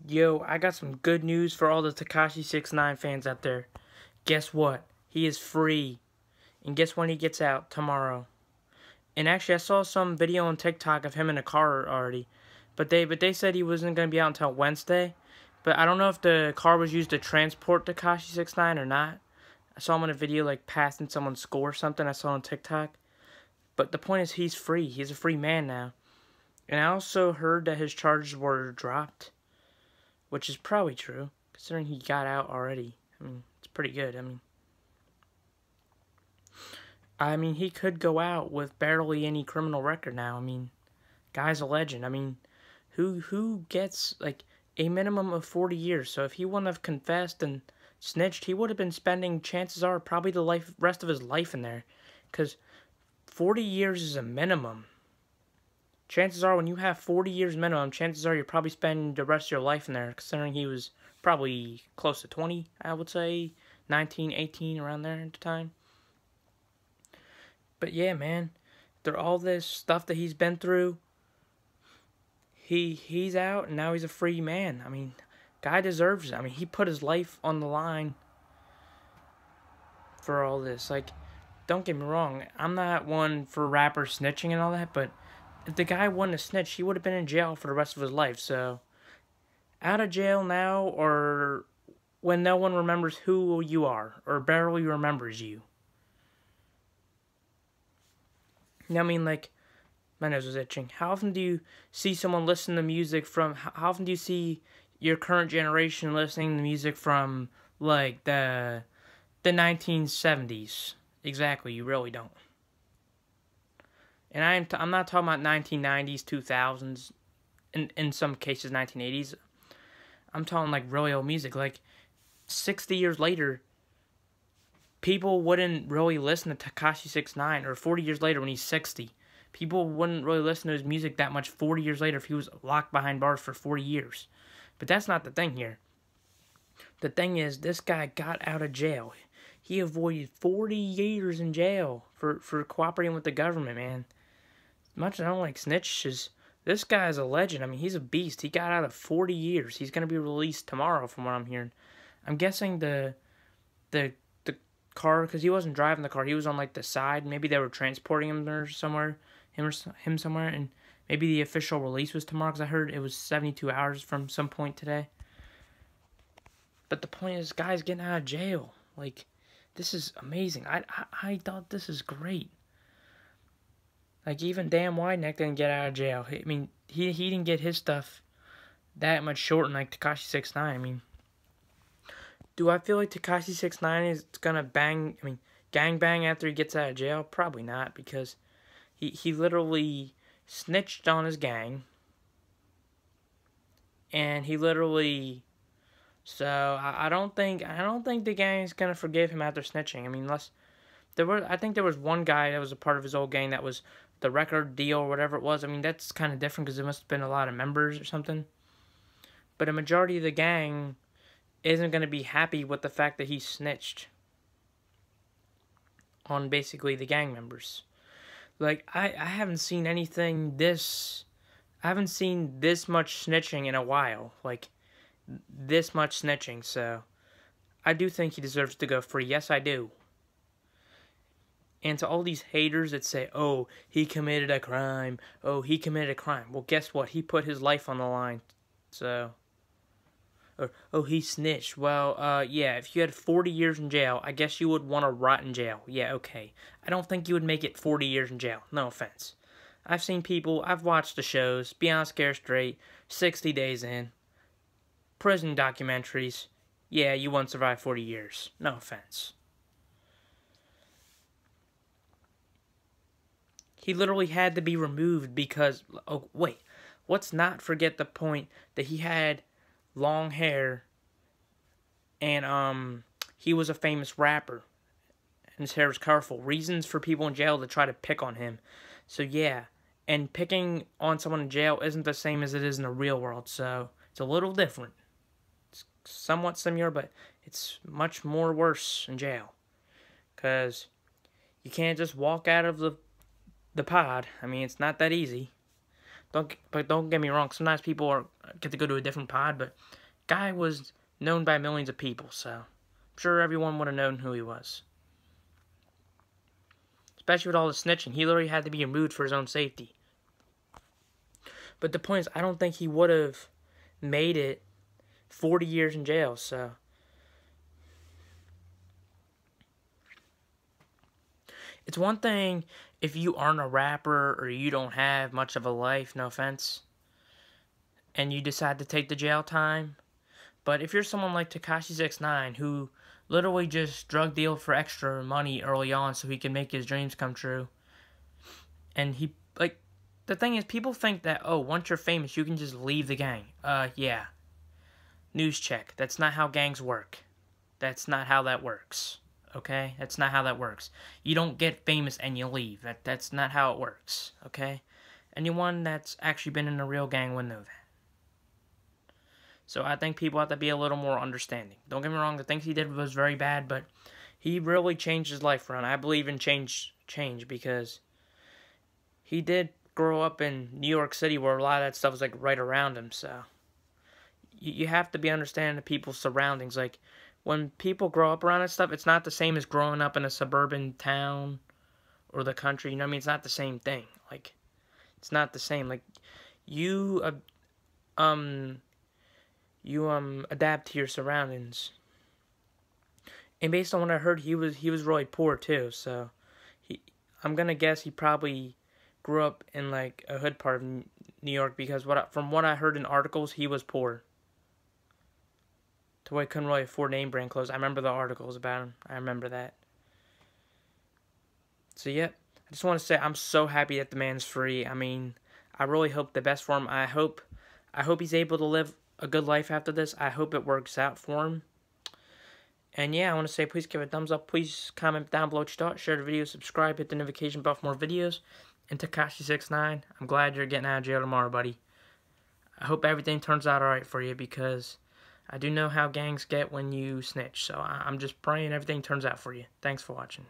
Yo, I got some good news for all the Tekashi 6ix9ine fans out there. Guess what? He is free. And guess when he gets out? Tomorrow. And actually, I saw some video on TikTok of him in a car already. But they said he wasn't going to be out until Wednesday. But I don't know if the car was used to transport Tekashi 6ix9ine or not. I saw him in a video like passing someone's school or something I saw on TikTok. But the point is he's free. He's a free man now. And I also heard that his charges were dropped. Which is probably true, considering he got out already. I mean, it's pretty good. I mean, he could go out with barely any criminal record now. I mean, guy's a legend. I mean, who gets, like, a minimum of 40 years? So if he wouldn't have confessed and snitched, he would have been spending, chances are, probably the rest of his life in there. Because 40 years is a minimum. Chances are, when you have 40 years minimum, chances are you're probably spending the rest of your life in there, considering he was probably close to 20, I would say, 19, 18, around there at the time. But yeah, man, through all this stuff that he's been through, he's out, and now he's a free man. I mean, guy deserves it. I mean, he put his life on the line for all this. Like, don't get me wrong, I'm not one for rappers snitching and all that, but if the guy wouldn't have snitched, he would have been in jail for the rest of his life. So, out of jail now, or when no one remembers who you are, or barely remembers you. I mean, like, my nose was itching. How often do you see someone listen to music from, how often do you see your current generation listening to music from, like, the 1970s? Exactly, you really don't. And I'm not talking about 1990s, 2000s, in some cases 1980s. I'm talking like really old music. Like 60 years later, people wouldn't really listen to Tekashi 6ix9ine, or 40 years later when he's 60. People wouldn't really listen to his music that much 40 years later if he was locked behind bars for 40 years. But that's not the thing here. The thing is, this guy got out of jail. He avoided 40 years in jail for cooperating with the government, man. Much as I don't like snitches, this guy is a legend. I mean, he's a beast. He got out of 40 years. He's going to be released tomorrow, from what I'm hearing. I'm guessing the car, because he wasn't driving the car. He was on, like, the side. Maybe they were transporting him there somewhere, him somewhere, and maybe the official release was tomorrow, because I heard it was 72 hours from some point today. But the point is, this guy's getting out of jail. Like, this is amazing. I thought this is great. Like, even Dan Wideneck didn't get out of jail. I mean, he didn't get his stuff that much shortened like Tekashi 6ix9ine. I mean, do I feel like Tekashi 6ix9ine is gonna gangbang after he gets out of jail? Probably not, because he literally snitched on his gang. And he literally, so I don't think the gang is gonna forgive him after snitching. I mean, unless I think there was one guy that was a part of his old gang that was the record deal or whatever it was. I mean, that's kind of different because there must have been a lot of members or something. But a majority of the gang isn't going to be happy with the fact that he snitched on basically the gang members. Like, I haven't seen anything this, I haven't seen this much snitching in a while. Like, this much snitching, so I do think he deserves to go free. Yes, I do. And to all these haters that say, oh, he committed a crime. Oh, he committed a crime. Well, guess what? He put his life on the line. So, or, oh, he snitched. Well, yeah, if you had 40 years in jail, I guess you would want to rot in jail. Yeah, okay. I don't think you would make it 40 years in jail. No offense. I've seen people, I've watched the shows, Beyond Scare Straight, 60 Days In, prison documentaries. Yeah, you won't survive 40 years. No offense. He literally had to be removed because, oh, wait, let's not forget the point that he had long hair and, he was a famous rapper. And his hair was colorful. Reasons for people in jail to try to pick on him. So, yeah, and picking on someone in jail isn't the same as it is in the real world, so it's a little different. It's somewhat similar, but it's much more worse in jail. Because you can't just walk out of the pod. I mean, it's not that easy. Don't get me wrong. Sometimes people get to go to a different pod, but guy was known by millions of people, so I'm sure everyone would have known who he was. Especially with all the snitching, he literally had to be removed for his own safety. But the point is, I don't think he would have made it 40 years in jail, so. It's one thing if you aren't a rapper or you don't have much of a life, no offense, and you decide to take the jail time. But if you're someone like Tekashi 6ix9ine, who literally just drug dealed for extra money early on so he can make his dreams come true, and he, like, the thing is, people think that, oh, once you're famous, you can just leave the gang. Yeah. News check. That's not how gangs work. That's not how that works. Okay? That's not how that works. You don't get famous and you leave. That's not how it works. Okay? Anyone that's actually been in a real gang would know that. So I think people have to be a little more understanding. Don't get me wrong, the things he did was very bad, but he really changed his life around. I believe in change because he did grow up in New York City where a lot of that stuff was like right around him, so you have to be understanding of people's surroundings. Like, when people grow up around that stuff, it's not the same as growing up in a suburban town or the country, you know what I mean? It's not the same thing. Like, it's not the same. Like, you adapt to your surroundings. And based on what I heard, he was really poor too, so I'm gonna guess he probably grew up in like a hood part of New York, because from what I heard in articles, he was poor. To where he couldn't really afford name brand clothes. I remember the articles about him. I remember that. So yeah, I just want to say I'm so happy that the man's free. I mean, I really hope the best for him. I hope he's able to live a good life after this. I hope it works out for him. And yeah, I want to say please give it a thumbs up. Please comment down below what you thought. Share the video, subscribe, hit the notification bell for more videos. And Tekashi 6ix9ine, I'm glad you're getting out of jail tomorrow, buddy. I hope everything turns out alright for you, because I do know how gangs get when you snitch. So I'm just praying everything turns out for you. Thanks for watching.